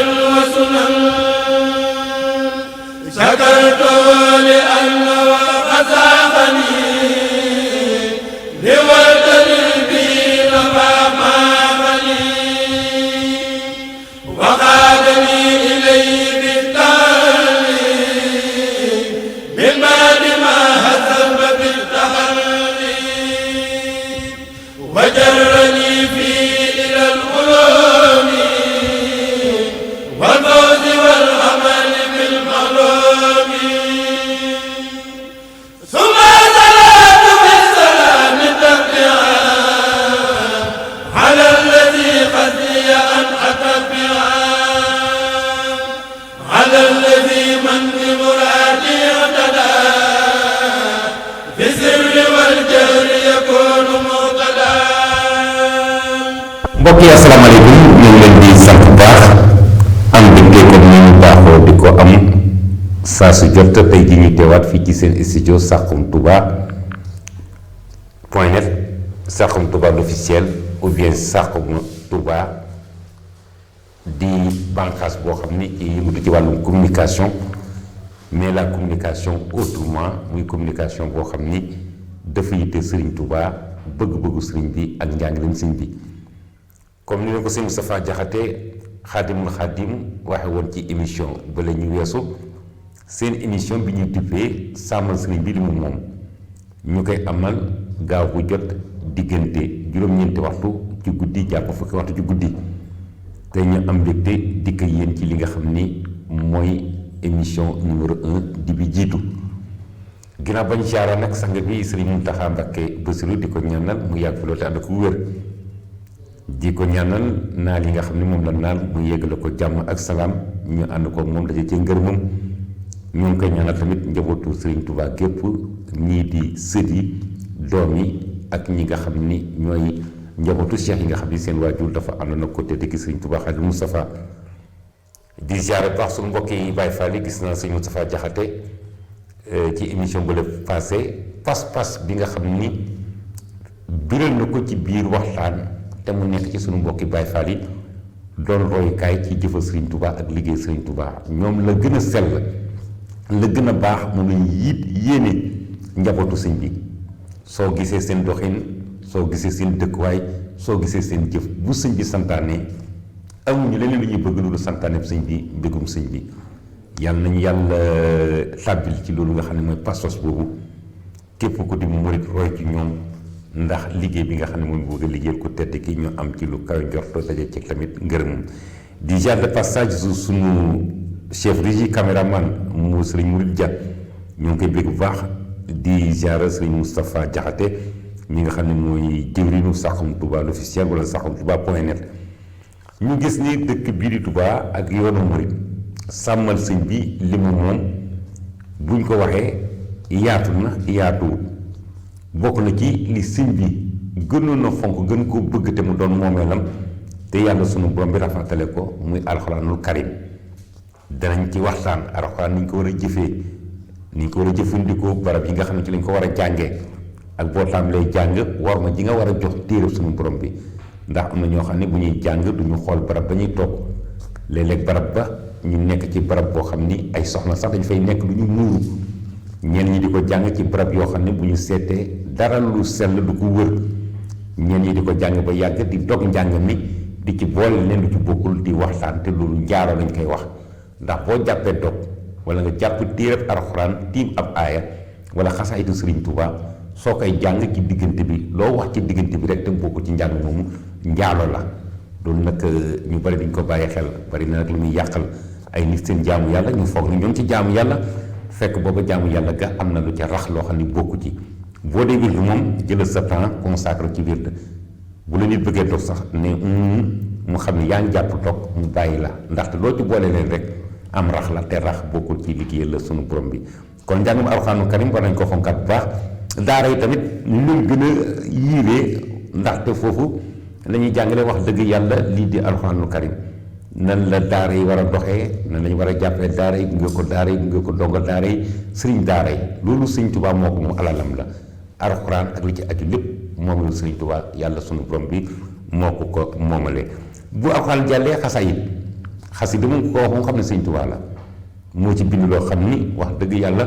وسنن شكرت لأنه خزقني بوطن بي نفى ما بني وقادني إليه بالتعليم من بعد ما هزم بالتحليم وجرني فيه إلى العلوم والفوز والعمل بالمعلوم ثم صلاة بالسلام تبعا على الذي خزي أن أتبعا على الذي من بمرادي اعتدى في السر والجهر يكون مقتدى. mbokk yi asalaamaaleykum ñu ngi leen di sant bu baax am mbégte comme ni ñu baaxoo di ko am saa su jot tey ji ñu teewaat fii ci seen studio Saxum Touba point net Saxum Touba l'officiel ou bien Saxum Touba di bànqaas boo xam ni ci yëngatu ci wàllum communication mais la communication autrement muy communication boo xam ni dafa yitte Serigne Touba bëgg-bëggu Serigne bi ak njàngaleem Serigne bi. comme ni leen ko sëñ Moustapha Diakhaté xaadimul xaadim waxe woon ci émission ba la ñu weesu seen émission bi ñu duppee sàmmal sëriñ bi li mu moom ñu koy amal gaaw bu jot diggante juróom-ñeenti waxtu ci guddi jàpp fukki waxtu ci guddi te ñu am mbégte dikk yéen ci li nga xam ni mooy émission numéro 1 di bi jiitu ginnaaw bañ jaara nag sang bi sëriñ Mountakha Mbacké Bassirou di ko ñaanal mu yàgg fi loolu te ànd ak wér di ko ñaanal naal yi nga xam ne moom la naal mu yéggale ko jàmm ak salaam ñu ànd ko moom daje ci ngërëmam ñu ngi koy ñaanal tamit njabootu Serigne Touba gépp ñii di sët yi doom yi ak ñi nga xam ni ñooy njabootu cheikh yi nga xam ni seen waajur dafa ànd na ko te dëgg Serigne Touba Xaadimu Moustapha di ziare baax suñu mbokk yi Baye Fall yi gis naa Serigne Moustapha Diakhaté ci émission bu la passé pas-pas bi nga xam ni biral na ko ci biir waxtaan te mu nekk ci sunu mbokki Baye Fall yi doon royukaay ci jëfal Serigne Touba ak liggéey Serigne Touba ñoom la gën a sell la gën a baax moom lañu yéene njabootu sëñ bi soo gisee seen doxin soo gisee seen dëkkuwaay soo gisee seen jëf bu sëñ bi santaane amuñu leneen lu ñuy bëgg loolu santaane sëñ bi mbégum sëñ bi yàlla nañu yàlla tàbbil ci loolu nga xam ne mooy pastos boobu képp ku di murit roy ci ñoom ndax liggéey bi nga xam ne moom bëgg a liggéeyal ko tedd ki ñu am ci lu kaw njorto daje ci tamit ngërëmam di jaar de passage suñu chef régie caméraman mu Serigne Mouride Dia ñoo ngi koy bégg bu baax di jaar Serigne Moustapha Diakhaté mi nga xam ne mooy jëwriñu Saxum Touba l'officiel wala Saxum Touba point net ñu gis ni dëkk bii di Touba ak yoonu Mouride sàmmal sëñ bi li mu moom buñ ko waxee yaatu na yaatuwul bokk na ci li sëñ bi gënoon na fonk gën koo bëgg te mu doon moomeelam te yàlla sunu borom bi rafetale ko muy alxuraanul karim danañ ci waxtaan alxuraan ni ñu ko war a jëfee ni ñu ko war a jëfandikoo barab yi nga xam ne ci lañ ko war a jàngee ak boo tàmbalee jàng war ma ji nga war a jox téere sunu borom bi ndax am na ñoo xam ne bu ñuy jàng duñu xool barab ba ñuy toog léeg-léeg barab ba ñu nekk ci barab boo xam ni ay soxna sax dañ fay nekk du ñu muuru ñenn ñi di ko jàng ci barab yoo xam ne bu ñu seetee dara lu sell du ko wër ñenn ñi di ko jàng ba yàgg di dog njàng mi di ci boole leen lu ci bokkul di waxtaan te loolu njaaro lañ koy wax ndax boo jàppee dog wala nga jàpp téereb alxuraan tiim ab aaya wala xasaayitu Serigne Touba soo koy jàng ci diggante bi loo wax ci diggante bi rek te bokku ci njàng moomu njaalo la loolu nag ñu bari duñ ko bàyyi xel bari na nag lu muy yàqal ay nit seen jaamu yàlla ñu foog ni ñoom ci jaamu yàlla fekk booba jaamu yàlla ga am na lu ca rax loo xam ne bokku ci boo dee wird moom jëlal sa temps consacré ci wird bu la nit bëggee toog sax ne mu xam ne yaa ngi jàpp toog mu bàyyi la ndaxte loo ci boole leen rek am rax la te rax bokkul ci liggéeyal la sunu borom bi kon njàngum alxuraanu karim war nañ ko fonkaat bu baax daara yi tamit ñu gën a yiiree ndaxte foofu la ñuy jàngale wax dëgg yàlla lii di alxuraanu karim nan la daara yi war a doxee nan lañu war a jàppee daara yi gunge ko daara yi gunge ko dongo daara yi sëriñ daara yi loolu sëriñ Tuubaa moo ko moom alalam la alxuraan ak li ci aju lépp moom la sëriñ Tuubaa yàlla sunu borom bi moo ko ko moomalee bu alxuraan jàllee xasida moom ko wax xam ne sëñ Tuubaa la moo ci bind loo xam ni wax dëgg yàlla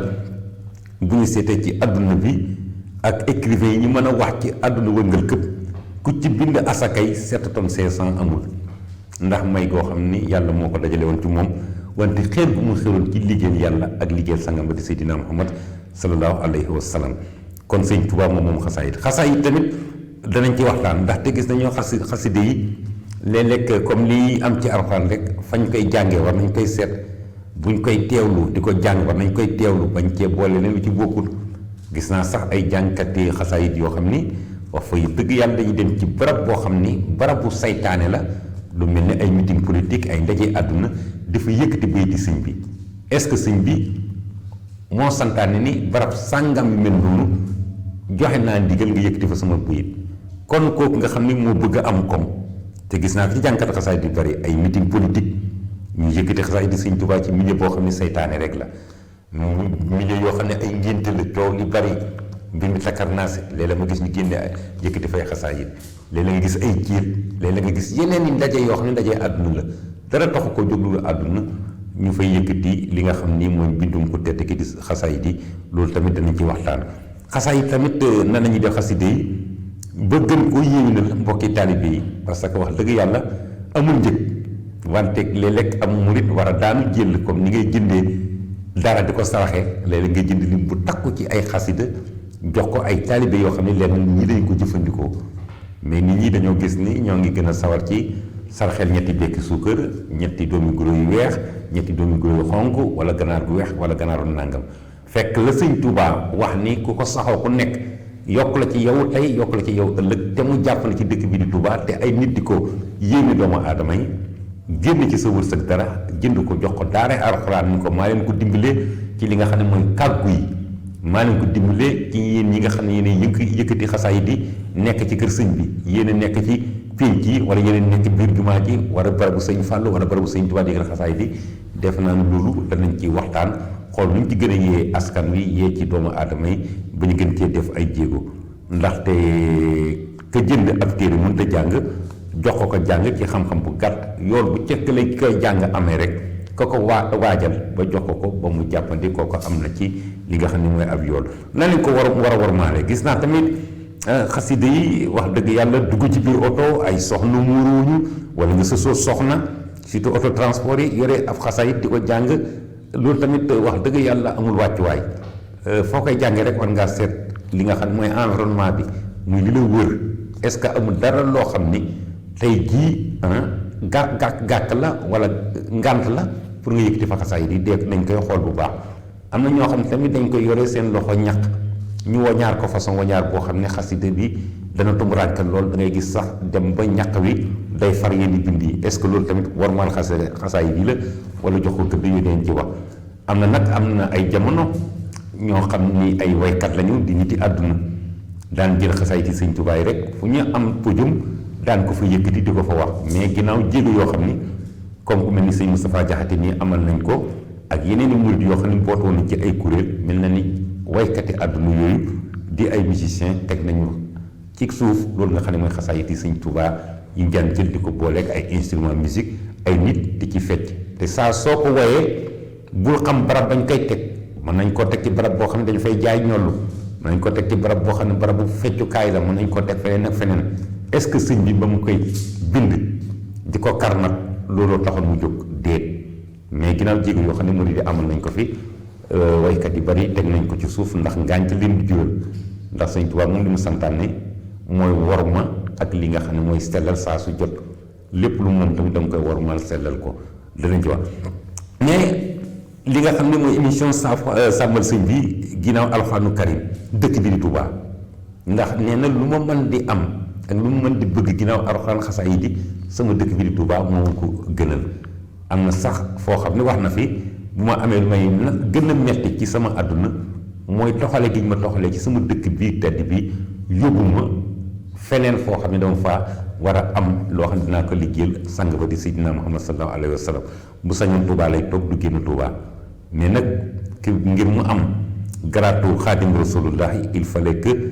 bu ñu seetee ci àdduna bi ak écrivain yi ñu mën a wax ci àdduna wëngal këpp ku ci bind asakay 7 tonnes 500 amul ndax may goo xam ni yàlla moo ko dajale woon ci moom wante xeer bu mu xeroon ci liggéeyal yàlla ak liggéeyal sangam ba di Seydina Muhammad sallallahu alayhi wa sallam kon sëñ Tuubaa moom xasaayit tamit danañ ci waxtaan ndaxte gis nañoo xaside yi léeg-léeg comme lii am ci Alxuraan rek fañ koy jàngee war nañ koy seet buñ koy teewlu di ko jàng war nañ koy teewlu bañ cee boole leen lu ci bokkul gis naa sax ay jàngkati xasaayit yoo xam ni wax fa dëgg yàlla dañuy dem ci barab boo xam ni barabu saytaane la lu mel ni ay meeting politique ay ndaje àdduna dafa yëkkati bayti sëñ bi est-ce que sëñ bi moo santaane ni barab sàngam yu mel noonu joxe naa ndigal nga yëkkati fa sama bayit kon kooku nga xam ni moo bëgg a am kom te gis naa ko ci jàngkat xasaayit yu bari ay meeting politique ñu yëkkati xasaayit di sëñ Tuubaa ci milieu boo xam ne saytaane rek la milieu yoo xam ne ay ngénte la coow li bari mbir mi takkar naase léeg-léeg ma gis ñu génne yëkkati fay xasaayit léeg-léeg nga gis ay ciir léeg-léeg nga gis yeneen i ndaje yoo xam ne ndaje àdduna la dara taxu ko jóglu àdduna ñu fay yëkkati li nga xam ni mooy mbindum ko tedd ki di xasaayit yi loolu tamit danañ ci waxtaan xasaayit tamit nan la ñuy def xaside yi ba gën koo yéwénal mbokki taalibe yi parce que wax dëgg yàlla amul njëg wante léeg-léeg am murit war a daanu jël comme ni ngay jëndee dara di ko saraxe léeg-léeg nga jënd lim bu takku ci ay xasida jox ko ay taalibe yoo xam ne lenn ñi dañ ko jëfandikoo mais nit ñi dañoo gis ni ñoo ngi gën a sawar ci sarxel ñetti bekki suukar ñetti doomi guro yu weex ñetti doomi guro yu xonk wala ganaar gu weex wala ganaaru nàngam fekk la sëñ Tuubaa wax ni ku ko saxoo ku nekk yokk la ci yow tey yokk la ci yow ëllëg te mu jàpp na ci dëkk bi di Tuubaa te ay nit di ko yéene doomu aadama yi génn ci sa wërsëg dara jënd ko jox ko daara alxuraan ni ko maa leen ko dimbalee ci li nga xam ne mooy kàggu yi maa leen ko dimbalee ci yéen ñi nga xam ne yéen yëkkati xasaayit di nekk ci kër sëñ bi yéen a nekk ci pénc yi wala yéen a nekk ci biir jumaa ji wala barabu sëñ Fàllu wala barabu sëñ Tuubaa di yëkkati xasaayit di def naa ne loolu danañ ci waxtaan xool nu ñu ci gën a yee askan wi yee ci doomu aadama yi ba ñu gën cee def ay jéego ndaxte ka jënd ab téere mënut a jàng jox ko jàng ci xam-xam bu gàtt yool bu cekk lay koy jàng amee rek ko waajal ba jox ko ba mu jàppandi kooko am na ci li nga xam ne mooy ab yool na lañ ko war a warmaale gis naa tamit xasida yi wax dëgg yàlla dugg ci biir oto ay soxna muuruwuñu wala nga sësoo soxna surtout auto transport yi yore ab xasaayit di ko jàng loolu tamit wax dëgg yàlla amul wàccuwaay foo koy jàngee rek war ngaa seet li nga xam ne mooy environnement bi muy li la wër est-ce que amul dara loo xam ni tey jii gàkk la wala ngànt la pour nga yëkkati fa xasaayit yi dégg nañ koy xool bu baax am na ñoo xam ne tamit dañ koy yore seen loxo ñaq ñu wañaar ko façon wañaar boo xam ne xasida bi dana tumuraanke lool da ngay gis sax dem ba ñaq wi day far yenn bind yi est-ce que loolu tamit war maal xasaayit yi la wala jox ko gëdd yu leen ci wax am na ay jamono ñoo xam ni ay waykat lañu di niti àdduna daan jël xasaayit yi sëñ Tuubaa rek fu ñu am pujum daan ko fa yëkkati di ko fa wax mais ginnaaw jéego yoo xam ni comme ku mel ni sëñ Moustapha Jaxate nii amal nañ ko ak yeneen i murid yoo xam ne bootoo nañ ci ay kuréel mel na ni waykati àdduna yooyu di ay musiciens teg nañu ci suuf loolu nga xam ne mooy xasaayit yi sëñ Tuubaa yi ñu daan jël di ko booleeg ay instrument musique ay nit di ci fecc te saa soo ko woyee bul xam barab bañ koy teg mën nañ koo teg ci barab boo xam ne dañu fay jaay ñollu mën nañ ko teg ci barab boo xam ne barabu feccukaay la mën nañ koo teg feneen ak feneen est-ce que sëñ bi ba mu koy bind di ko kar nag looloo taxoon mu jóg déet mais ginnaaw jéego yoo xam ne murid yi amal nañ ko fi waykat yi bari teg nañ ko ci suuf ndax ngaañ leen di jural ndax sëñ Tuubaa moom li mu santaane mooy worma ak li nga xam ne mooy sellal saa su jot lépp lu moom tamit danga koy wormal sellal ko danañ ci wax mais li nga xam ne mooy émission sàmmal sëñ bi ginnaaw alxuraanu karim dëkk bi di Tuubaa ndax nee na lu ma mën di am ak lu mu mën di bëgg ginnaaw alxuraan xasaayid yi sama dëkk bi di Touba moo ko gënal am na sax foo xam ne wax na fi bu ma amee lu may gën a metti ci sama àdduna mooy toxale gi ñu ma toxalee ci sama dëkk bii tedd bi yóbbu ma feneen foo xam ne dama faa war a am loo xam ne dinaa ko liggéeyal sang ba di Seydina Muhammad sallallahu alayhi wa sallam bu sañoon Touba lay toog du génn Touba mais nag ngir mu am garaatu xaadim rasulullah il fallait que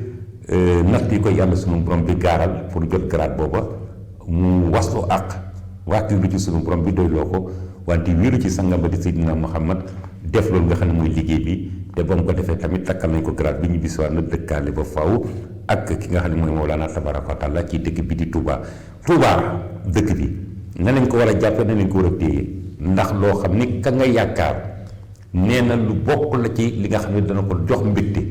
natt yi ko yàlla sunu borom bi gaaral pour jot garaat booba mu waslu ak waakil lu ci sunu borom bi doyloo ko wante wéeru ci sangam ba di Seydina Muhammad def loolu nga xam ne mooy liggéey bi te ba mu ko defee tamit takkal nañ ko grade bi ñu bisiwaat na dëkkaale ba faw ak ki nga xam ne mooy Mawlana tabaraka wa taala ci dëkk bi di Touba. Touba dëkk bi na lañ ko war a jàppe na lañ ko war a téye ndax loo xam ni ka nga yaakaar nee na lu bokk la ci li nga xam ne dana ko jox mbégte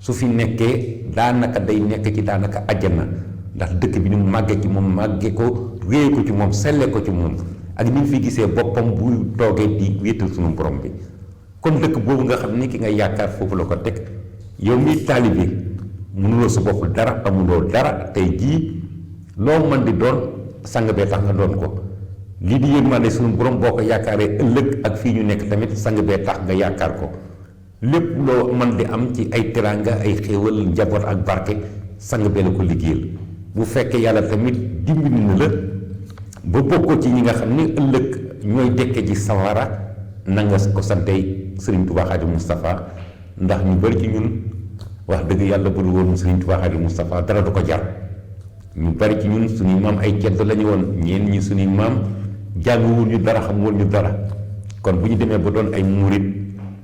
su fi nekkee daanaka day nekk ci daanaka ajjana ndax dëkk bi ni mu màggee ci moom màggee ko réye ko ci moom selle ko ci moom ak ni mu fi gisee boppam bu toogee di wéetal sunu borom bi. kon dëkk boobu nga xam ni ki nga yaakaar foofu la ko teg yow mi taalibe mënuloo sa bopp dara amuloo dara tey jii loo mën di doon sang bee tax nga doon ko lii di yërmande sunu borom boo ko yaakaaree ëllëg ak fii ñu nekk tamit sang bee tax nga yaakaar ko lépp loo mën di am ci ay teraanga ay xéewal njaboot ak barke sang bee la ko liggéeyal bu fekkee yàlla tamit dimbali na la ba bokkoo ci ñi nga xam ni ëllëg ñooy dekke ji sawara na nga ko santey Sëriñ Tuubaa Xaadimu Mustafaa ndax ñu bari ci ñun wax dëgg yàlla bu dul woon Sëriñ Tuubaa Xaadimu Mustafaa dara du ko jar ñu bari ci ñun suñuy maam ay ceddo lañu woon ñeen ñi suñuy maam jànguwul ñu dara xamuwul ñu dara kon bu ñu demee ba doon ay murit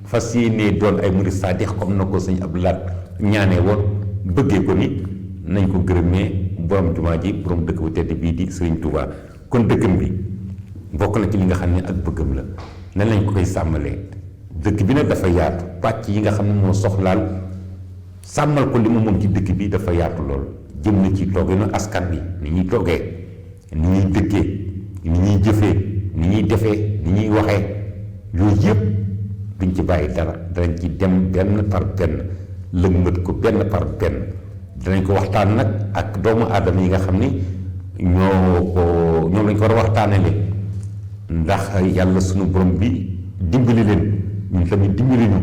fas yéenee doon ay murit saadix comme na ko sëñ Abdou Lahad ñaanee woon bëggee ko ni nañ ko gërëmee borom jumaa ji borom dëkk bu tedd bii di Sëriñ Tuubaa kon dëkkam bi bokk na ci li nga xam ne ak bëggam la nan lañ ko koy sàmmalee dëkk bi nag dafa yaatu pàcc yi nga xam ne moo soxlaal sàmmal ko li mu moom ci dëkk bi dafa yaatu lool jëm na ci tooginu askan bi ni ñuy toogee ni ñuy dëkkee ni ñuy jëfee ni ñuy defee ni ñuy waxee yooyu yëpp duñ ci bàyyi dara danañ ci dem benn par benn lëngët ko benn par benn danañ ko waxtaan nag ak doomu aadama yi nga xam ni ñoom lañ ko war a waxtaanale ndax yàlla sunu borom bi dimbali leen ñun tamit dimbali ñu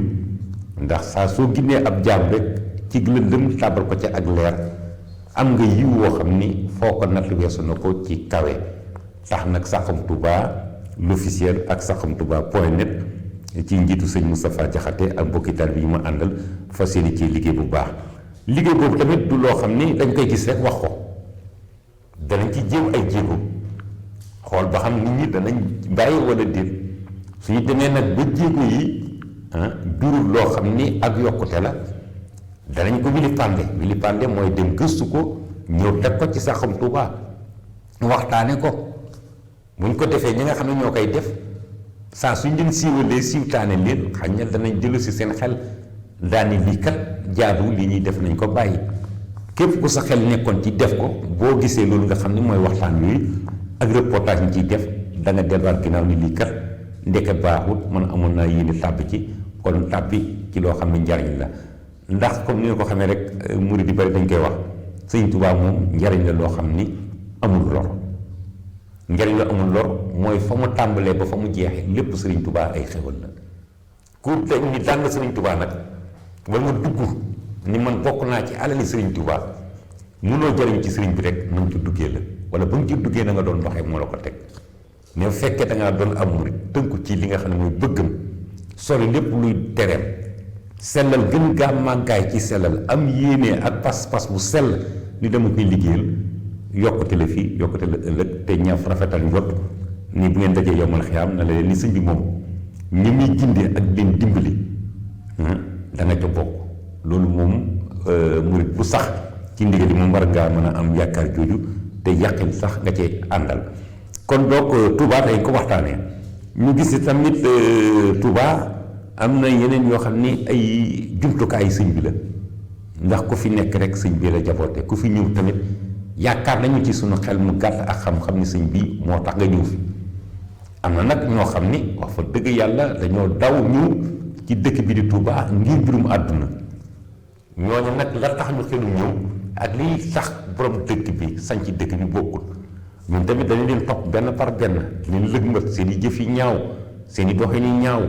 ndax saa soo ginnee ab jaam rek ci lëndëm tàbbal ko ca ak leer am nga yiw woo xam ni foo ko natt weesu na ko ci kawe tax nag Saxum Touba l'officiel ak Saxum Touba point net ci njiitu sëñ Moustapha Diakhaté ak mbokki taal bi ñu ma àndal fas yéene ci liggéey bu baax liggéey boobu tamit du loo xam ni dañ koy gis rek wax ko danañ ci jéem ay jéego xool ba xam nit ñi danañ bàyyi wala déet suñu demee nag ba jéego yi durul loo xam ni ak yokkute la danañ ko vilipande mooy dem gëstu ko ñëw teg ko ci Saxum Touba waxtaane ko buñ ko defee ñi nga xam ne ñoo koy def saa suñ leen siiwalee siiwtaane leen xañ na danañ jëlu si seen xel daani lii kat jaadu li ñuy def nañ ko bàyyi képp ku sa xel nekkoon ci def ko boo gisee loolu nga xam ne mooy waxtaan yooyu ak reportage ñu ciy def da nga delluwaat ginnaaw ni lii kat ndeke baaxut man amoon naa yéene tàbbi ci kon tàbbi ci loo xam ne njariñ la ndax comme ni nga ko xamee rek murid di bari dañ koy wax Sëñ Tuubaa moom njariñ la loo xam ni amul lor njariñ la amul lor mooy fa mu tàmbalee ba fa mu jeexee lépp Sëriñ Tuubaa ay xewal la ku te ni dàng Sëriñ Tuubaa nag wala nga dugg ni man bokk naa ci alali Sëriñ Tuubaa mënoo jariñ ci sëriñ bi rek na nga ci duggee la wala ba nga ci duggee na nga doon doxee moo la ko teg mais bu fekkee da ngaa doon am murid tënku ci li nga xam ne mooy bëggam sori lépp luy tereem sellal gën gaa màggaay ci sellal am yéene ak pas-pas bu sell ni dama koy liggéeyal yokkute la fii yokkute la ëllëg te ñaaf rafetal njot ni bu ngeen dajee yomal xiyaam na la leen ni sëñ bi moom ñi muy gindee ak leen dimbali da nga ca bokk loolu moom murid bu sax ci ndigal yi moom war ngaa mën a am yaakaar jooju te yàqin sax nga cee àndal kon donc Touba dañ ko waxtaanee ñu gis tamit Touba am na yeneen yoo xam ni ay jumtukaayu sëñ bi la ndax ku fi nekk rek sëñ bi la jaboote ku fi ñëw tamit yaakaar nañu ci sunu xel mu gàtt ak xam-xam ni sëñ bi moo tax nga ñëw fi am na nag ñoo xam ni wax fa dëgg yàlla dañoo daw ñëw ci dëkk bi di Touba ngir mbirum àdduna ñooñu nag la tax ñu xelu ñëw ak liy tax borom dëkk bi sañ ci dëkk bi bokkul ñun tamit dañu leen topp benn par benn leen lëgmat seen i jëf yi ñaaw seen i doxin yi ñaaw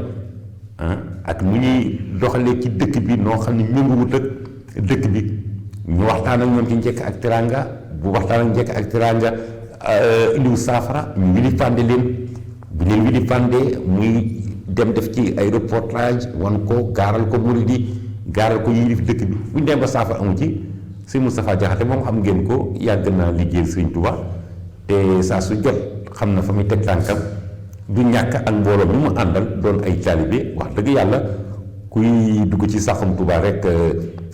ak nu ñuy doxalee ci dëkk bi noo xam ne méngoowut ak dëkk bi ñu waxtaan ak ñoom ci njëkk ak teraanga bu waxtaan ak njëkk ak teraanga indiwu saafara ñu wilipande leen bu leen wilipande muy dem def ci ay reportage wan ko gaaral ko murid yi gaaral ko yilif dëkk bi bu ñu dem ba saafara amu ci sëñ Moustapha Diakhaté moom xam ngeen ko yàgg naa liggéeyal Sëriñ Tuubaa te saa su jot xam na fa muy teg tànkam du ñàkk ak mbooloo mi mu àndal doon ay taalibe wax dëgg yàlla kuy dugg ci Saxum Touba rek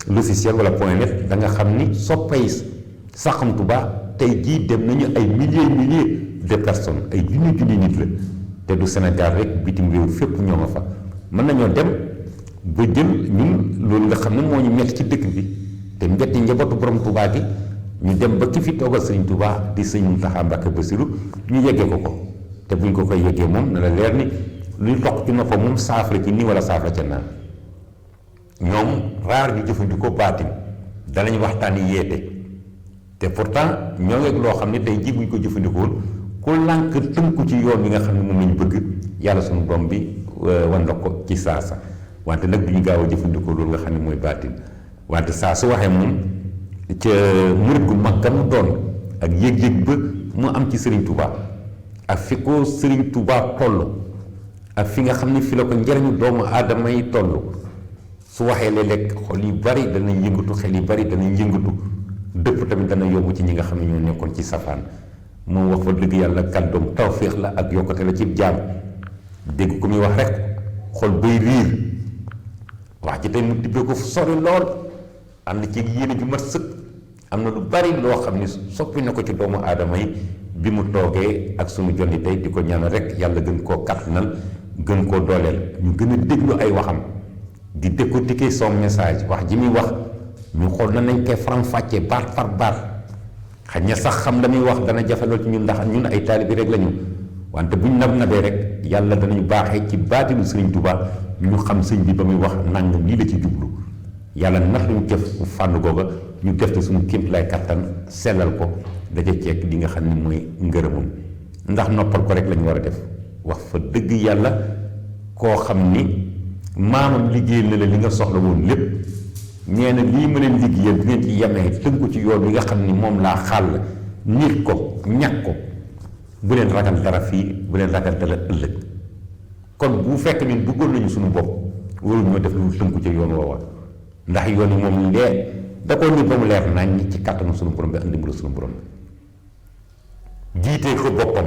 l'officiel wala point net da nga xam ni soppay Saxum Touba tey jii dem nañu ay milliers de personnes ay junni nit la te du Sénégal rek bitim réew fépp ñoo nga fa mën nañoo dem ba jël ñun loolu nga xam ne moo ñu metti ci dëkk bi te mbetti njabootu borom Touba gi ñu dem ba ki fi toogal Sëriñ Touba di Sëriñ Mountakha Mbacké Bassirou ñu yeggee ko te buñ ko koy yeggee moom na la leer ni luy toq ci noppam moom saafara ci nii wala saafara ca naan ñoom raar ñu jëfandikoo baatin danañ waxtaan yi yeete te pourtant ñoo ngeeg loo xam ne tey jii buñ ko jëfandikoon ku lànk tënku ci yoon bi nga xam ne moom lañu bëgg yàlla suñu borom bi wan na ko ci saasa wante nag duñu gaaw a jëfandikoo loolu nga xam ne mooy baatin wante saa su waxee moom ca murit gu mag mu doon ak yëg-yëg ba mu am ci Serigne Touba ak fi ko Serigne Touba toll ak fi nga xam ne fi la ko njëriñu doomu aadama yi toll su waxee léeg-léeg xol yu bari danañ yëngatu xel yu bari danañ yëngatu dëpp tamit dana yóbbu ci ñi nga xam ne ñoo nekkoon ci safaan moom wax fa dëgg yàlla kàddoom tawféex la ak yokkute la ci jaam dégg ko muy wax rek xol bay riir wax ji tey mu tibbee ko fu sori lool am na ci yéene ju mat sëkk am na lu bari loo xam ni soppi na ko ci doomu aadama yi bi mu toogee ak sunu jonni tey di ko ñaanal rek yàlla gën koo kattanal gën koo dooleel ñu gën a déglu ay waxam di décortiquer son message wax ji muy wax ñu xool na nañ koy faram-fàccee baat par baat xëy na sax xam la muy wax dana jafe lool ci ñun ndax ñun ay taalibi rek lañu wante buñ nabee rek yàlla danañu baaxee ci baatinu Sëriñ Touba ñu xam sëñ bi ba muy wax nangam lii la ci jublu yàlla nax luñu def fànn googa ñu def te suñu kémt lay kattan sellal ko daja ceeg li nga xam ne mooy ngërëmam ndax noppal ko rek la ñu war a def wax fa dëgg yàlla koo xam ni maamam liggéey na la li nga soxla woon lépp nee na lii ma leen liggéeyal bu ngeen ci yemee tënku ci yoon wi nga xam ni moom laa xàll nit ko ñàkk ko bu leen ragal dara fii bu leen ragal dara ëllëg kon bu fekk ni duggoon nañu suñu bopp waruñu ñoo def lu tënku ci yoon woowa ndax yoon yi moom leer da koo nit ba mu leer nañ ñi ci kàttanu suñu borom bi ak ndimbalu suñu borom bi jiitee ko boppam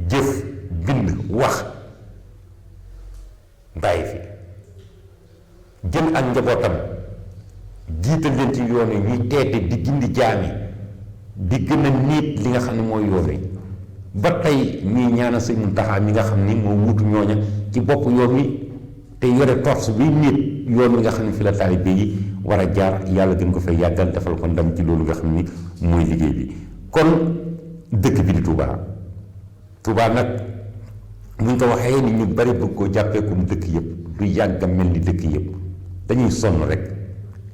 jëf bind wax bàyyi fi jël ak njabootam jiital leen ci yoon yi ñuy teete di gindi jaami di gën a niit li nga xam ne mooy yoon wi ba tey ñuy ñaanal Sëñ Muntaxa mi nga xam ni moo wutu ñooña ci bopp yoon wi te yore torse bi niit yoon wi nga xam ne fi la taalibe yi war a jaar yàlla gën ko fay yàggal defal ko ndam ci loolu nga xam ni mooy liggéey bi kon dëkk bi di Touba nag buñ ko waxee ni ñu bari bëgg koo jàppee comme dëkk yëpp du yàgg a mel ni dëkk yëpp dañuy sonn rek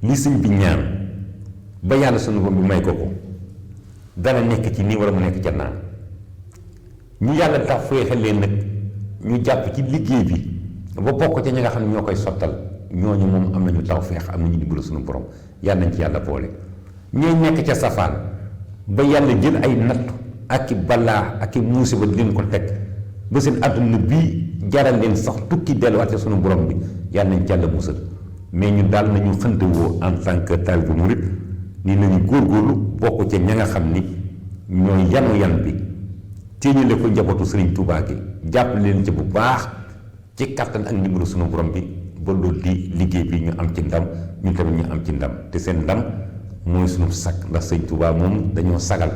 li sëñ bi ñaan ba yàlla sunu borom bi may ko dana nekk ci nii wala mu nekk ca naan ñu yàlla tax féexal leen nag ñu jàpp ci liggéey bi ba bokk ca ñi nga xam ne ñoo koy sottal ñooñu moom am nañu tawfeex am nañu dimbalu sunu borom yàlla nañ ci yàlla boole ñooy nekk ca safaan ba yàlla jël ay natt ak i balaa ak i musiba di leen ko teg ba seen àdduna bii jaral leen sax tukki delluwaat ca sunu borom bi yàlla nañ ci yàlla musal mais ñu daal nañu xënte woo en tant que taalibe murit ni nañu góorgóorlu bokk ca ña nga xam ni ñooy yanu yan bi téeñale ko njabootu Sëriñ Touba gi jàpp leen ci bu baax ci kattan ak ndimbalu sunu borom bi ba loolu di liggéey bi ñu am ci ndam ñu tamit ñu am ci ndam te seen ndam mooy sunu sag ndax Sëriñ Touba moom dañoo sagal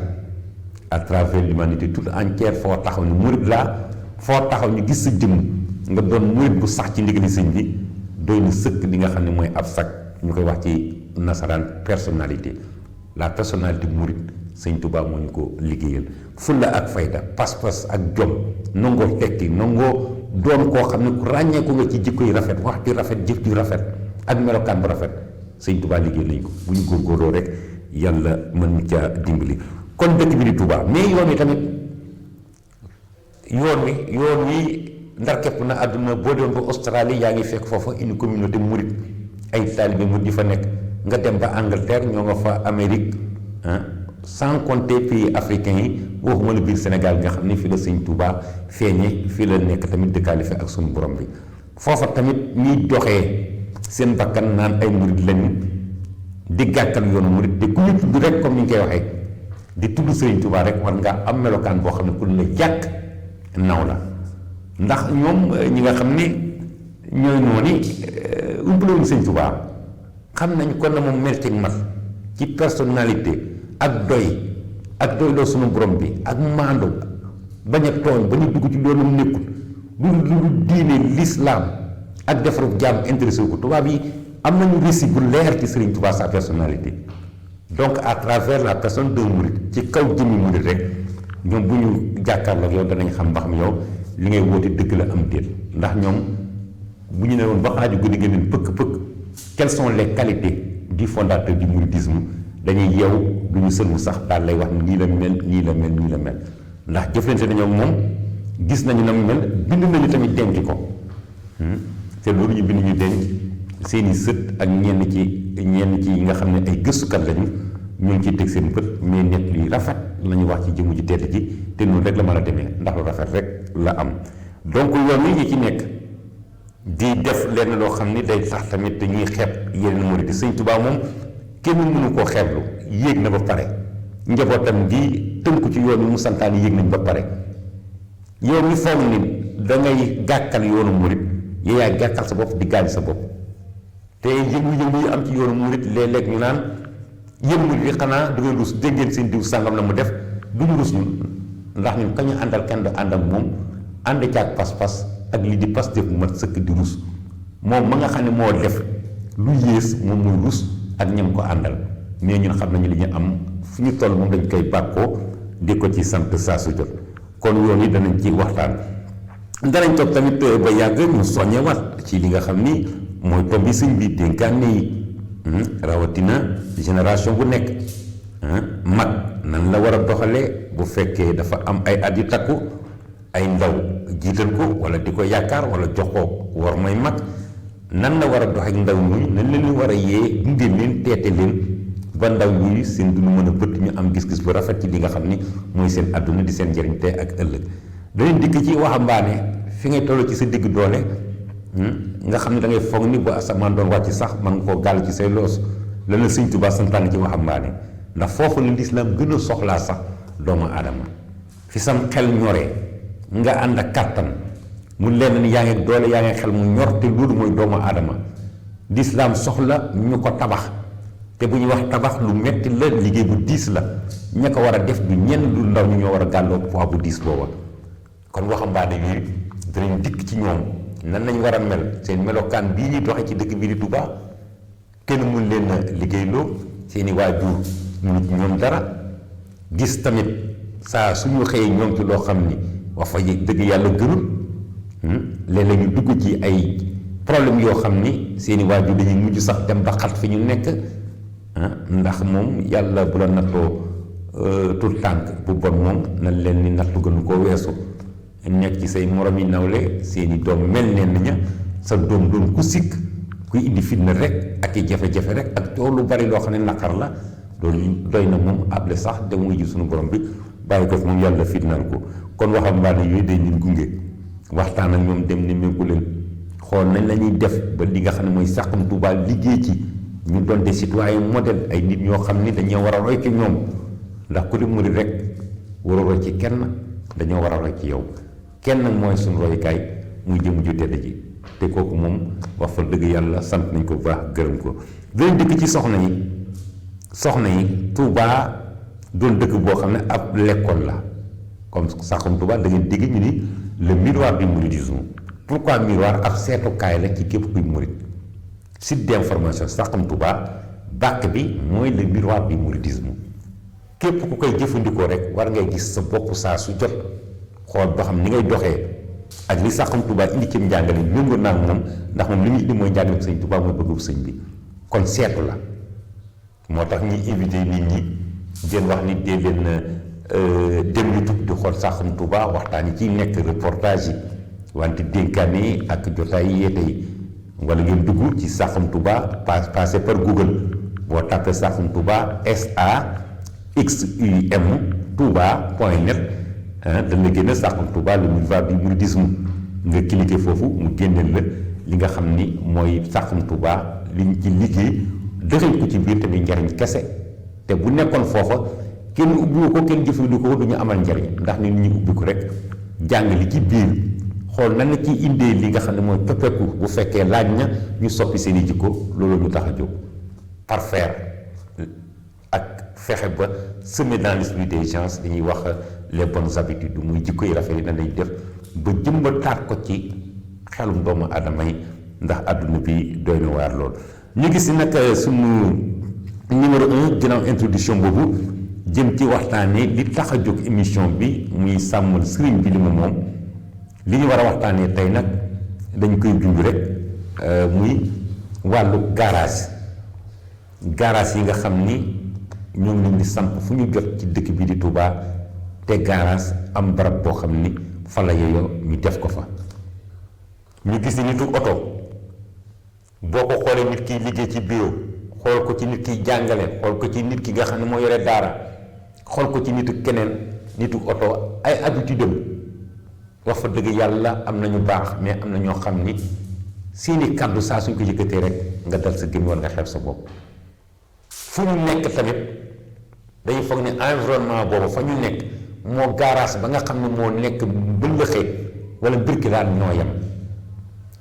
à travers l'humanité toute entière foo taxaw ni murit laa foo taxaw ñu gis sa jëmm nga doon murit bu sax ci ndigali sëñ bi doy na sëkk li nga xam ne mooy ab sag ñu koy wax ci nasaraan personnalité la personnalité murit Sëñ Touba moo ñu ko liggéeyal fulla ak fayda pas-pas ak jom nangoo tekki nangoo doon koo xam ne ku ràññeeku nga ci jikko yi rafet wax ju rafet jëf ju rafet ak melokaan bu rafet Sëñ Touba liggéey nañ ko bu ñu góorgóorloo rek yàlla mën ñu caa dimbali kon dëkk bi di Touba mais yoon wi tamit yoon wi ndar képp na àdduna boo doon ba Australie yaa ngi fekk foofa une communauté murit ay taalibe murit di fa nekk nga dem ba Angleterre ñoo nga fa Amérique sans compter pays africains yi waxuma la biir Sénégal nga xam ne fii la Sëñ Touba feeñe fii la nekk tamit dëkkaalife ak sunu borom bi foofa tamit ñuy doxee seen bakkan naan ay murit lañu di gàttal yoonu murit te ku ñu tudd rek comme ni ñu koy waxee di tudd Sëriñ Touba rek war nga am melokaan boo xam ne ku la jàkk naw la ndax ñoom ñi nga xam ni ñooy noonu umpalewuñu sëñ Tuubaa xam nañ kon na moom mel ci mat ci personnalité ak doyloo sunu borom bi ak maandu bañ a tooñ ba ñu dugg ci loolu nekkul lu diine l'islam ak defaru jaam intéressé wu ko tubaab yi am nañu récit bu leer ci Sëriñ Tuubaa sa personnalité donc à travers la personne d'un murid ci kaw jëmmi murid rek ñoom bu ñu jàkkaarloog yow danañ xam ba xam yow li ngay woote dëgg la am déet ndax ñoom bu ñu ne woon ba xaaju gën a gën pëkk quelles sont les qualités du fondateur du mouridisme dañuy yeew du ñu sëlmu sax daal lay wax nii la mel nii la mel nii la mel ndax jëflante nañoo moom gis nañu na mu mel bind nañu tamit denc ko te loolu ñu bind ñu denc seeni sët ak ñenn ci yi nga xam ne ay gëstukat lañu ñu ngi ciy teg seen bët mais nett li rafet lañu wax ci jëmu ji tedd ji te noonu rek la mën a demee ndax lu rafet rek la am donc yoon wi ñi ci nekk di def lenn loo xam ni day tax tamit dañuy xeeb yeneen murid di Sëñ Tuubaa moom kenn mënu koo xeeblu yéeg na ba pare njabootam gi tënku ci yoon wi mu santaani yéeg nañ ba pare yow mi foog ni dangay gàkkal yoonu murid yow yaay gàkkal sa bopp di gaañ sa bopp te yëngu-yëngu yi am ci yoonu murid léeg-léeg ñu naan yéen murid yi xanaa du ngeen rus dégg ngeen seen diw sàngam la mu def duñu rus ñun ndax ñun kañu àndal kenn du ànd ak moom ànd caag pas-pas ak li di pas def mat sëkk di rus moom ma nga xam ne moo def lu yées moom mooy rus ak ñam ko àndal mais ñun xam nañu li ñu am fu ñu toll moom dañ koy bàkkoo di ko ci sant saa su jot kon yoon yi danañ ci waxtaan danañ toog tamit ba yàgg ñu soññewaat ci li nga xam ni mooy tomb bi sëñ bi dénkaane yi rawatina génération bu nekk mag nan la war a doxalee bu fekkee dafa am ay at yu takku ay ndaw jiital ko wala di ko yaakaar wala jox ko war may mag nan la war a dox ak ndaw ñi nan leen war a yee gunge leen teete leen ba ndaw ñi seen du mën a bët ñu am gis-gis bu rafet ci li nga xam ni mooy seen àdduna di seen njëriñ tey ak ëllëg dañuy dikk ci waxambaane fi ngay toll ci sa digg doole nga xam ne da ngay foog ni bu asamaan doon wàcc sax man nga koo gàll ci say loos la la Sëñ Tuubaa santaane ci waxambaane ndax foofu la lislaam gën a soxlaa sax doomu aadama fi sam xel ñoree nga ànd ak kàttan mu lenn ni yaa ngi doole yaa ngi xel mu ñor te loolu mooy doomu aadama lislaam soxla ñu ko tabax te bu ñuy wax tabax lu metti la liggéey bu diis la ña ko war a def du ñenn lu ndaw ñu ñoo war a gàlloo poids bu diis booba kon waxambaane yooyu danañ dikk ci ñoom nan nañ war a mel seen melokaan bii ñuy doxee ci dëkk bii di Touba kenn mun leen a liggéeyloo seeni waajur ñu ñoom dara gis tamit saa suñu xëyee ñoom ci loo xam ni wax fa dëgg yàlla gënul léeg-léeg ñu dugg ci ay problème yoo xam ni seeni waajur dañuy mujj sax dem ba xat fi ñu nekk ndax moom yàlla bu la nattoo tout tànk bu bon moom na leen ni nattu gënu koo weesu nekk ci say morom yi nawle seeni doom mel neen ña sa doom doon ku sikk kuy indi fitna rek ak i jafe-jafe rek ak coow lu bari loo xam ne naqar la loolu doy na moom able sax dem wuy ji suñu borom bi bàyyi ko fi moom yàlla fitnaal ko kon waxambaane yooyu day leen gunge waxtaan ak ñoom dem ne méngu leen xool nañ la ñuy def ba li nga xam ne mooy Saxum Touba liggéey ci ñu doon des citoyens modèle ay nit ñoo xam ni dañoo war a roy ci ñoom ndax ku di murid rek war a roy ci kenn dañoo war a roy ci yow kenn mooy suñu royukaay muy jëm ju tedd ji te kooku moom wax fa dëgg yàlla sant nañ ko bu baax gërëm ko dinañ dëkk ci soxna yi Touba doon dëkk boo xam ne ab l'école la comme Saxum Touba da ngeen dégg ñu ni le miroir du mouridisme pourquoi miroir ab seetukaay la ci képp kuy murid site d'information Saxum Touba bàkk bi mooy le miroir du mouridisme képp ku koy jëfandikoo rek war ngay gis sa bopp saa su jot xool ba xam ni ngay doxee ak li Saxum Touba indi ci njàngale méngoo naa moom ndax moom li muy indi mooy njàngale sëñ Touba mooy bëggu sëñ bi kon seetu la moo tax ñuy invité nit ñi ngeen wax ni dee leen dem YouTube di xool Saxum Touba waxtaan yi ciy nekk reportage yi wante dénkaane yi ak jotaay yi yeete yi wala ngeen dugg ci Saxum Touba passé par Google boo tàppee Saxum Touba SAXUM Touba.net dana génne Saxum Touba le miroir du mouridisme nga cliqué foofu mu génneel la li nga xam ni mooy Saxum Touba liñ ci liggéey dëxëñ ko ci biir tamit njariñ kese te bu nekkoon foofa kenn ubbiwu ko kenn jëfandikoo ko du ñu amal njariñ ndax nit ñi ubbi ko rek jàng li ci biir xool nan la ciy indee li nga xam ne mooy toppeeku bu fekkee laaj na ñu soppi seen i jikko loolu ñu tax a jóg parfaire ak fexe ba semer dans l'esprit des gens dañuy wax les bonnes habitudes muy jikko yi rafet yi na lañ def ba jëmbataat ko ci xelum doomu aadama yi ndax àdduna bi doy na waar lool. ñu gis nag sunu numéro 1 ginnaaw introduction boobu jëm ci waxtaanee li tax a jóg émission bi muy sàmmal sëriñ bi li mu moom li ñu war a waxtaanee tey nag dañ koy junj rek muy wàllu garage yi nga xam ni ñoo ngi leen di samp fu ñu jot ci dëkk bi di Touba te garage am barab boo xam ni fa la yeyoo ñu def ko fa. ñu gis ni nitu oto boo ko xoolee nit kiy liggéey ci bureau xool ko ci nit kiy jàngale xool ko ci nit ki nga xam ne moo yore daara xool ko ci nitu keneen nitu oto ay habitude am wax fa dëgg yàlla am na ñu baax mais am na ñoo xam ni seeni kàddu saa suñ ko yëkkatee rek nga dal sa gémmiñ walla nga xeeb sa bopp. fu ñu nekk tamit dañu foog ne environnement boobu fa ñu nekk moo garage ba nga xam ne moo nekk mbëllëxee wala birkilaan ñoo yem.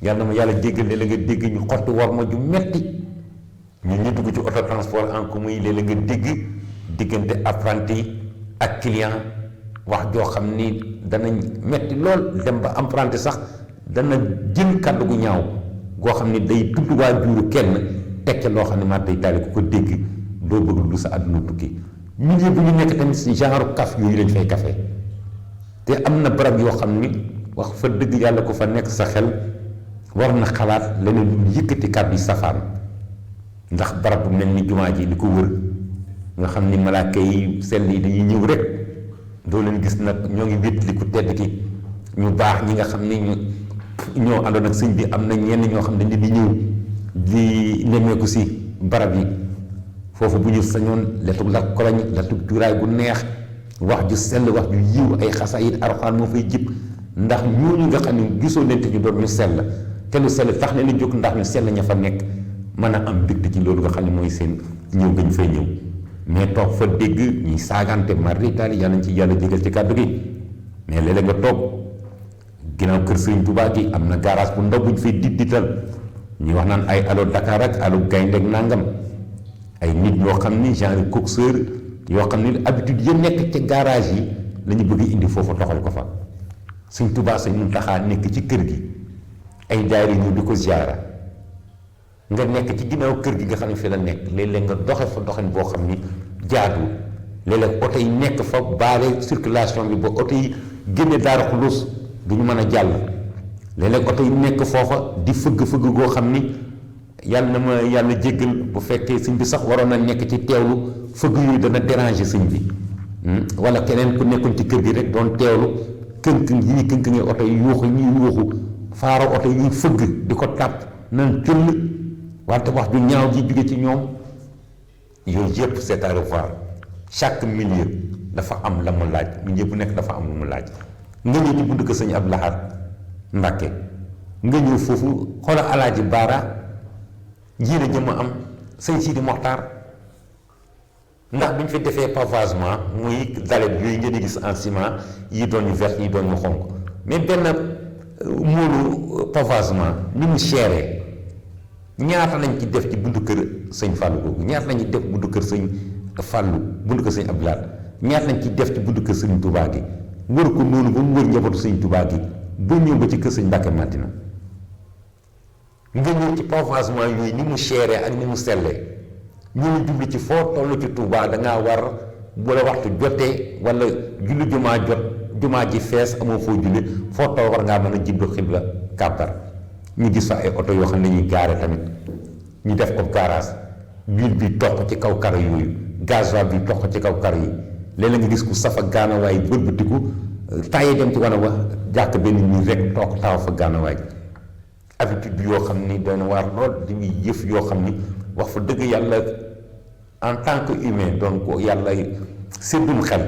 yàlla na ma yàlla déggal léeg-léeg nga dégg ñu xotti war ma ju metti ñu dugg ci auto transport en commun yi léeg-léeg nga dégg diggante apprenti ak client wax joo xam ni danañ metti lool dem ba apprenti sax dana jël kàddu gu ñaaw goo xam ni day tudd waajuru kenn teg ca loo xam ne maa day taali ku ko dégg doo bëgg lu sa àdduna tukki milieu bu ñu nekk tamit si genre kaf yooyu lañ fay kafe te am na barab yoo xam ni wax fa dëgg yàlla ko fa nekk sa xel war na xalaat leneen lu yëkkati kàddu yi safaan ndax barab bu mel ni jumaa ji li ko wër nga xam ni malaaka yi sell yi dañuy ñëw rek doo leen gis nag ñoo ngi wétli ku tedd ki ñu baax ñi nga xam ni ñoo àndoon ak sëñ bi am na ñenn ñoo xam ne dañ di ñëw di nemmeeku si barab yi foofu bu ñu sañoon letug la koloñ letug cuuraay bu neex wax ju sell wax ju yiw ay xasaayid Alxuraan moo fay jib ndax ñooñu nga xam ne gisoo leen te ñu doon ñu sell te lu sell tax leen jóg ndax ñu sell ña fa nekk mën a am mbégte ci loolu nga xam ne mooy seen ñëw gañ fay ñëw mais toog fa dégg ñuy saagante mari taali yàlla nañ ci yàlla jégal ci kàddu gi mais léeg-léeg nga toog ginnaaw kër Sëriñ Tuubaa gi am na garage bu ndaw buñ fay dital ñuy wax naan ay allo Dakar ak allo Gaynde ak nangam ay nit ñoo xam ni genre coxeur yoo xam ni habitude ya nekk ca garage yi la ñu bëgg indi foofu doxal ko fa Sëriñ Tuubaa Sëriñ Muntaxaa nekk ci kër gi ay daayira ñëw di ko ziyaara nga nekk ci ginnaaw kër gi nga xam ne fi la nekk léeg-léeg nga doxe fa doxin boo xam ni jaadu léeg-léeg oto yi nekk fa baare circulation bi ba oto yi génne Daaru Xuloos du ñu mën a jàll léeg-léeg oto yi nekk foofa di fëgg-fëgg goo xam ni yàlla na ma yàlla jéggal bu fekkee sëñ bi sax waroon na nekk ci teewlu fëgg yooyu dana déranger sëñ bi wala keneen ku nekkoon ci kër gi rek doon teewlu këng-këng yi ñuy këng-këngee oto yi yuuxu ñuy yuuxu faaro oto yi fëgg di ko tàpp nan cull wante wax ju ñaaw ji jóge ci ñoom yooyu yëpp c'est à revoir chaque milieu dafa am la mu laaj milieu bu nekk dafa am lu mu laaj nga ñëw ci bunt ko sëñ Abdou Lahad Mbàkke nga ñëw foofu xoola Alaaji Baara yéen a jëm a am sëñ Sidi Moxtaar ndax bi ñu fi defee pavagement muy dalet yooyu ngeen di gis en ciment yi doon ñu vert yi doon ñu xonk mais benn moolu pavagement ni mu chéré ñaata lañ ci def ci buntu kër sëñ Fallou googu ñaata lañ ci def buntu kër sëñ Fallou buntu kër sëñ Abdou Lahad ñaata lañ ci def ci buntu kër sëñ Touba gi wër ko noonu ba mu wër njabootu sëñ Touba gi ba ñëw ba ci kër sëñ Mbàkke Madina nga ñëw ci pavagement yooyu ni mu chéré ak ni mu sellee ñu jublu ci foo toll ci Touba dangaa war bu la waxtu jotee wala julli jumaa jot jumaa ji fees amoo foo julli foo toll war ngaa mën a jiblu xibla kàbbar ñu gis fa ay oto yoo xam ne ñuy gaare tamit ñu def ko garage huile bi toq ci kaw karo yooyu gasoil bi toq ci kaw karo yi léeg-léeg nga gis ku safa gaanawaay bëlbatiku tàyyee dem ci wan a wax jàkk benn ñi rek toog taw fa gaanawaay habitude bi yoo xam ni doy na waar lool di muy yëf yoo xam ni wax fa dëgg yàlla en tant que humain doon ko yàlla séddum xel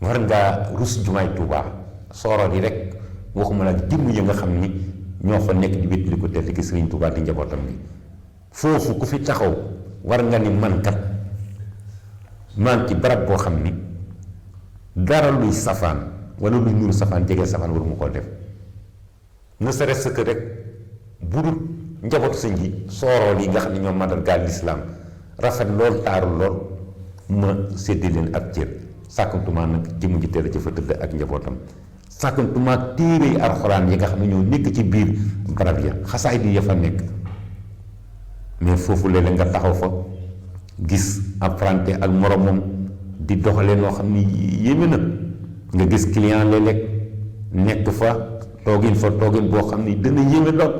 war ngaa rus jumaay Tuubaa sooroor yi rek waxuma la jëmm yi nga xam ni ñoo fa nekk di wéttali ko tedd ki Sëriñ Tuubaa di njabootam bi foofu ku fi taxaw war nga ni man kat maan ci barab boo xam ni dara luy safaan wala luy nuru safaan jege safaan waru mu koo def ne serait-ce que rek bu dul njabootu sëñ gi soorool yi nga xam ne ñoom mandargaal lislaam rafet lool taaru lool ma séddee leen ab cër sàkkantuma nag jëmu ji teel a fa tëdd ak njabootam sàkkantuma téere yi alxuraan yi nga xam ne ñoo nekk ci biir barab ya xasaay di ya fa nekk mais foofu léeg-léeg nga taxaw fa gis apprenti ak moromam di doxalee noo xam ni yéeme na nga gis client léeg-léeg nekk fa toogin boo xam ni dana yéeme lool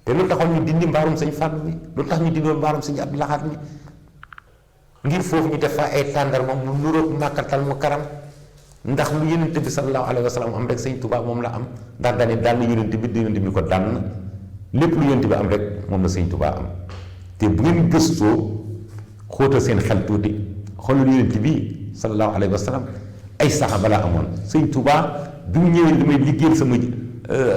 te lu taxoon ñu dindi mbaarum sëñ Fàllu bi lu tax ñu dindoon mbaarum sëñ Abdou Lahad mi ngir foofu ñu def fa ay tàndarma mu nuróog màkkatal mu karam ndax lu yonent bi sallallahu alayhi wa sallam am rek sëñ Tuubaa moom la am ndax daane daan na yonent bi di yonent bi ko daan na lépp lu yonent bi am rek moom la sëñ Tuubaa am te bu ngeen gëstoo xóotal seen xel tuuti xoolal yonent bi sallallahu alayhi wa sallam ay saxaaba la amoon sëñ Tuubaa bi mu ñëwee li may liggéeyal sama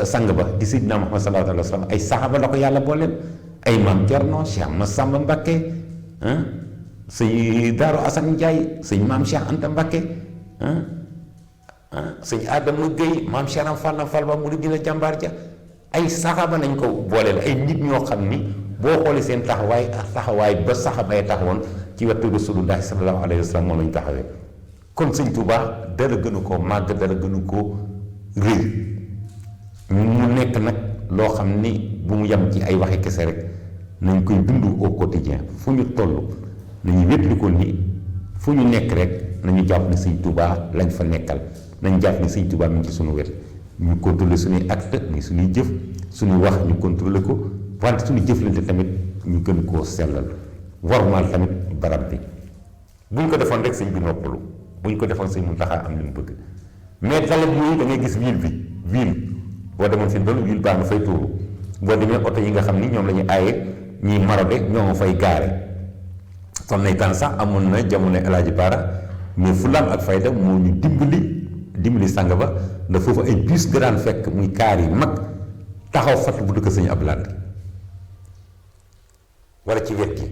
sang ba di Seydina Muhammad sallallahu alayhi wa sallam ay saxaaba la ko yàlla booleel ay maam Cerno Cheikh Massamba Mbakke sëñ Daaru Asan Njaay sëñ maam Cheikh Anta Mbakke sëñ Adama Gueye maam Cheikh Fall ba mu di dina jàmbaar ja ay saxaaba nañ ko booleel ay nit ñoo xam ni boo xoolee seen taxawaay ba saxaaba yi taxawoon ci wetu Rasulullahi sallallahu alayhi wa sallam moom lañ taxawee kon sëñ Tuubaa dara gënu koo màgg dara gënu koo rëy mu nekk nag loo xam ni bu mu yem ci ay waxi kese rek nañ koy dund au quotidien fu ñu toll nañu wétli ko ni fu ñu nekk rek nañu jàpp ne sëñ Tuubaa lañ fa nekkal nañ jàpp ne sëñ Tuubaa mi ngi ci suñu wet ñu contrôler suñuy acte ni suñuy jëf suñuy wax ñu contrôler ko wante suñu jëflante tamit ñu gën koo sellal warmaal tamit barab bi bu ñu ko defoon rek sëñ bi noppalu bu ñu ko defoon sëñ Muntaxa am li mu bëgg mais dalet yooyu da ngay gis ville boo demoon fi doon ville baax na fay tuuru boo demee oto yi nga xam ni ñoom la ñu aaye ñiy marode ñoo ma fay gaare kon nay temps sax amoon na jamono El Hadji Bara mais fulaam ak fayda moo ñu dimbali sàng ba ndax foofu ay bus nga daan fekk muy kaar yi mag taxaw fatt bu dëkk sëñ Abdou Lahad wala ci wet gi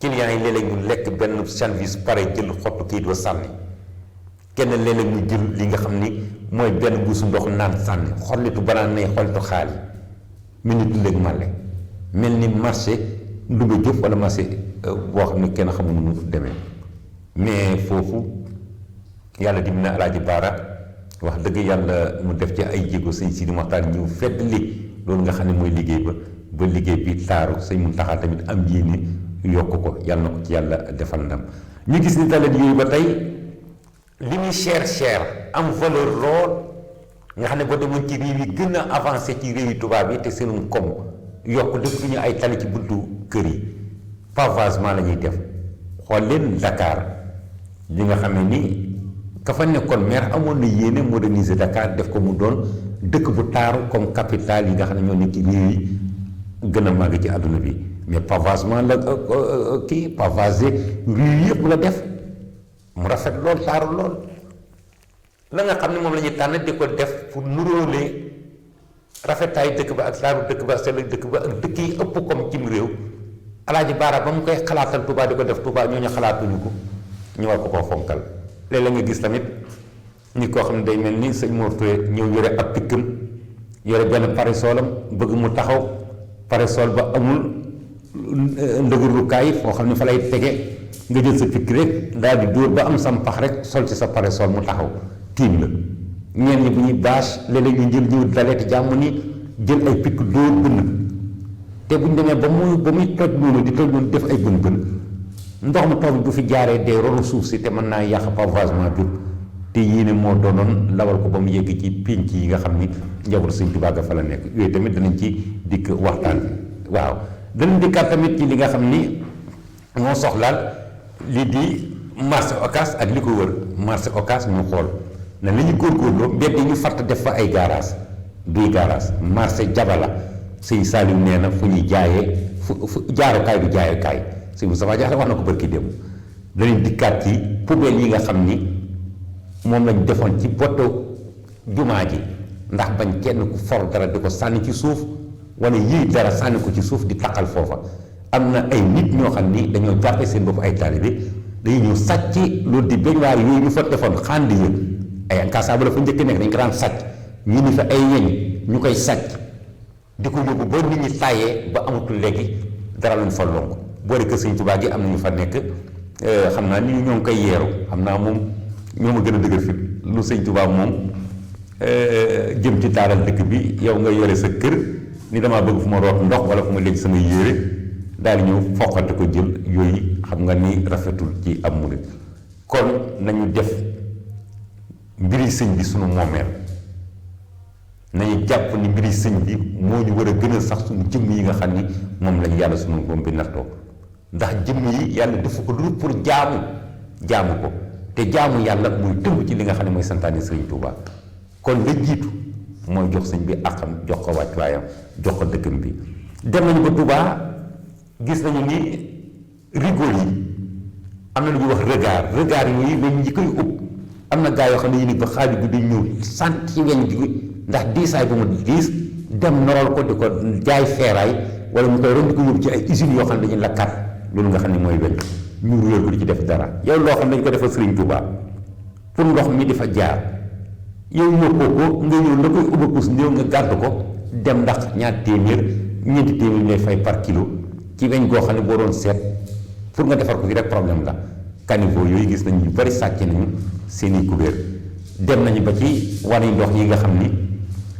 clients yi léeg-léeg ñu lekk benn sandwich pare jël xottu kii doo sànni kenn léeg-léeg ñu jël li nga xam ni mooy benn buusu ndox naan sànni xollitu banaan ne xollitu xaal yi mel ni tulleeg màlle mel ni marché Ndumba Diop wala marché boo xam ne kenn xamul nu mu demee mais foofu yàlla dim na Alaaji Baara wax dëgg yàlla mu def ci ay jéego sëñ Sidi Moxtaar ñëw fedd li loolu nga xam ne mooy liggéey ba liggéey bi taaru sëñ Muntaxa tamit am yéene yokk ko yàlla na ko ci yàlla defal ndam ñu gis ni dalet yooyu ba tey li muy cher am valeur lool nga xam ne boo demoon ci réew yi gën a avancé ci réew yi tubaab yi te seenum koom yokk def ñu ay tali ci buntu kër yi pavagement la ñuy def xool leen Dakar li nga xam ne ni ka fa nekkoon maire amoon na yéene moderniser Dakar def ko mu doon dëkk bu taaru comme capitale yi nga xam ne ñoo nekk ci réew yi gën a màgg ci àdduna bi mais pavagement la pavagé rue yëpp la def mu rafet lool taaru lool la nga xam ne moom la ñuy tànn di ko def pour nuróole rafetaay dëkk ba ak taaru dëkk ba ak sell dëkk ba ak dëkk yi ëpp comme cim réew Alaaji Baara ba mu koy xalaatal Touba di ko def Touba ñooñu xalaatuñu ko ñu war ko koo fonkal léeg-léeg nga gis tamit nit koo xam ne day mel ni sëñ Mor Touré ñëw yore ab pikkam yore benn paresolam bëgg mu taxaw parasol ba amul ndëgërukaay foo xam ne fa lay tege nga jël sa pikk rek daal di dóor ba am sam pax rek sol ci sa parasol mu taxaw tiim la ñeen ñi bu ñuy bâche léeg-léeg ñu jël ñëw daleeti jàmm ni jël ay pikk dóor bënn te bu ñu demee ba muy toj noonu di toj noonu def ay bën ndox mu taw bu fi jaaree dee ronu suuf si te mën naa yàq pavagement bi te yéene moo doonoon lawal ko ba mu yegg ci pénc yi nga xam ni njabootu Sëñ Tuubaa ga fa la nekk yooyu tamit danañ ci dikk waxtaan waaw danañ dikkaat tamit ci li nga xam ni moo soxlaal lii di marché Ocass ak li ko wër marché Ocass ñu xool na la ñu góorgóorloo mbedd yi ñu fatt def fa ay garage duy garage marché Jabala Sëñ Saliou nee na fu ñuy jaayee fu jaarukaay du jaayukaay Sëñ Moustapha Diakhaté wax na ko barki démb danañ dikkaat ci poubelle yi nga xam ni moom lañ defoon ci boto jumaa ji ndax bañ kenn ku for dara di ko sànni ci suuf wala yii dara sànni ko ci suuf di taqal foofa am na ay nit ñoo xam ni dañoo jàppe seen bopp ay taalibe dañuy ñëw sàcc loolu di beñuwaar yooyu ñu fa defoon xànd yi ay kasaaba la fa njëkk nekk dañ ko daan sàcc ñu ni fa ay weñ ñu koy sàcc di ko yóbbu ba nit ñi tàyyee ba amatul léegi dara luñ fa lonk boole kër Sëñ Tuubaa gi am na ñu fa nekk xam naa ni ñoo ngi koy yeeru xam naa moom ñoo ma gën a dëgër fit lu Sëñ Tuubaa moom jëm ci taaral dëkk bi yow nga yore sa kër ni damaa bëgg fu ma root ndox wala fu ma léegi sama yére daal di ñëw foqante ko jël yooyu xam nga ni rafetul ci am murit kon nañu def mbiri sëñ bi sunu moomeel nañu jàpp ni mbiri sëñ bi moo ñu war a gën a sax suñu jëmm yi nga xam ni moom lañu yàlla sunu borom bi nattoo ndax jëmm yi yàlla defu ko lu pour jaamu ko te jaamu yàlla muy tënk ci li nga xam ne mooy santaane Sëriñ Tuubaa kon la jiitu mooy jox sëñ bi àqam jox ko wàccuwaayam jox ko dëkkam bi dem nañu ba Tuubaa gis nañu ni rigole yi am na lu ñuy wax regard yooyu weñ ñi koy ëpp am na gaa yoo xam ne yi ni ba xaaju bi dañ ñëw sant ci weñ bi ndax diisaay bu mu diis dem noral ko di ko jaay feeraay wala ñu koy ron di ko yóbbu ci ay usines yoo xam ne dañuy lakkaat loolu nga xam ne mooy weñ ñu ruyal ko di ci def dara yow loo xam ne dañ ko defal Sëriñ Tuubaa pour ndox mi di fa jaar yow yóbboo ko nga ñëw la koy ubbakus néew nga gàdd ko dem ndax ñaar téeméer ñeenti téeméer ngay fay par kilo ci weñ goo xam ne boo doon seet pour nga defar ko fi rek problème la caniveau yooyu gis nañu ñu bari sàcc nañu seeni kubéer dem nañu ba ci wani ndox yi nga xam ni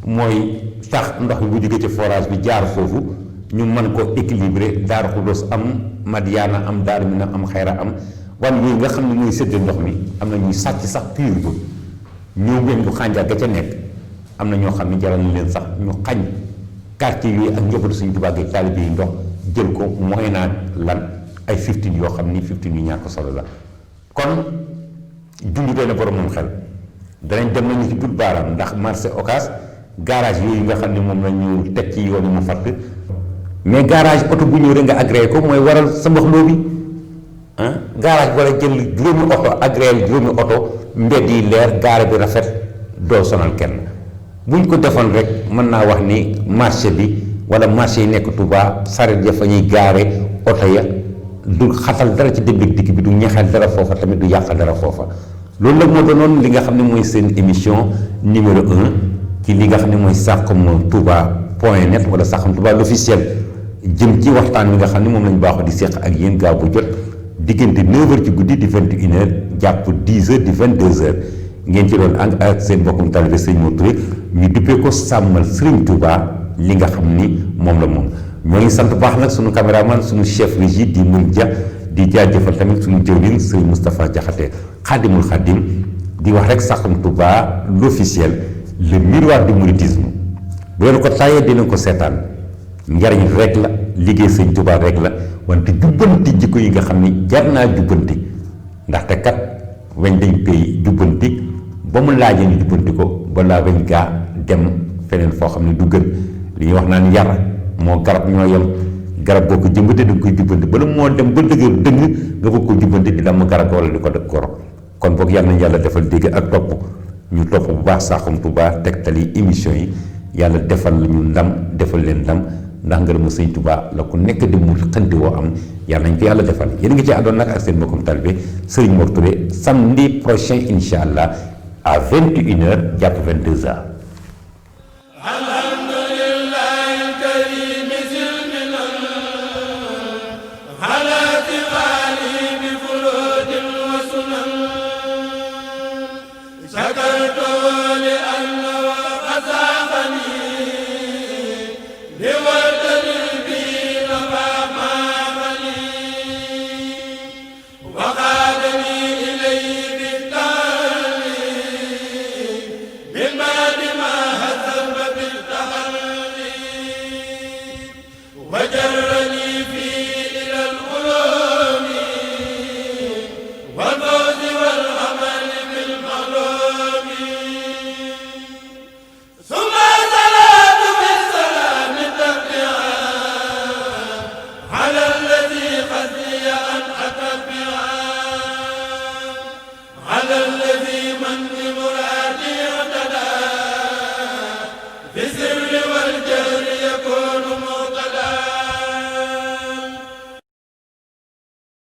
mooy tax ndox bi bu jógee ci forage bi jaar foofu ñu mën ko équilibré Daaru Xudoos am Madiyaana am Daaru Minam am Xayra am wan yooyu nga xam ne mooy séddee ndox mi am na ñuy sàcc sax pur ba ñoo weñ bu xànjar ga ca nekk am na ñoo xam ne jaral na leen sax ñu xañ quartier yooyu ak njabootu Sëñ Tuubaa gi taalibe yi ndox jël ko mooy naa lan ay 15 yoo xam ni 15 yu ñàkk solo la kon junj doy na borom moom xel danañ dem nañu ci dut baaraam ndax marché Ocass garage yooyu nga xam ne moom la ñu teg ci yoon yi mu fatt mais garage oto bu ñëw rek nga agréé ko mooy waral sa mbaxloo bi garage wala jël juróomi oto agréé juróomi oto mbedd yi leer gaare bi rafet doo sonal kenn buñ ko defoon rek mën naa wax ni marché bi wala marché yi nekk Touba saret ya fa ñuy gaare oto ya du xatal dara ci dem ak dikk bi du ñaxal dara foofa tamit du yàq dara foofa loolu nag moo doonoon li nga xam ne mooy seen émission numéro 1 ci li nga xam ne mooy Saxum Touba.net wala Saxum Touba l'officiel jëm ci waxtaan wi nga xam ne moom lañu baaxoo di seq ak yéen gaaw bu jot diggante 9h ci guddi di 21h jàpp 10h di 22h ngeen ci doon ànd ak seen bokkum talibé sëñ Mor Touré ñu duppee ko sàmmal Sëriñ Touba li nga xam ni moom la moom. ñoo ngi sant baax nag sunu caméraman sunu chef régie di Mun Dia di jaajëfal tamit sunu jëwriñ sëñ Moustapha Diakhaté xaadimul xaadim di wax rek Saxum Touba l'officiel le miroir du mouridisme bu leen ko tàyyee dinañ ko seetaan. njariñ rek la liggéey Sëñ Tuubaa rek la wante jubbanti jikko yi nga xam ni jar naa jubbanti ndaxte kat weñ dañ koy jubbanti ba mu laajee ñu jubbanti ko ba laa weñ gaa dem feneen foo xam ne du gën li ñuy wax naan yar moo garab ñoo yem garab boo ko jëmbatee da nga koy jubbanti bala moo dem ba dëgër dëng nga bëgg ko jubbanti di damm garab wala di ko dëkk koro kon boog yàlla nañ yàlla defal dégg ak topp ñu topp bu baax Saxum Touba tegtali émission yi yàlla defal ñu ndam defal leen ndam ndax ngërëmu Sëñ Tuubaa la ku nekk di mu xënti woo am yàlla nañ ko yàlla defal yéen ngi ci àndoon nag ak seen mbokkum talibé Serigne Mor Touré samedi prochain incha allah à 21h jàpp 22h.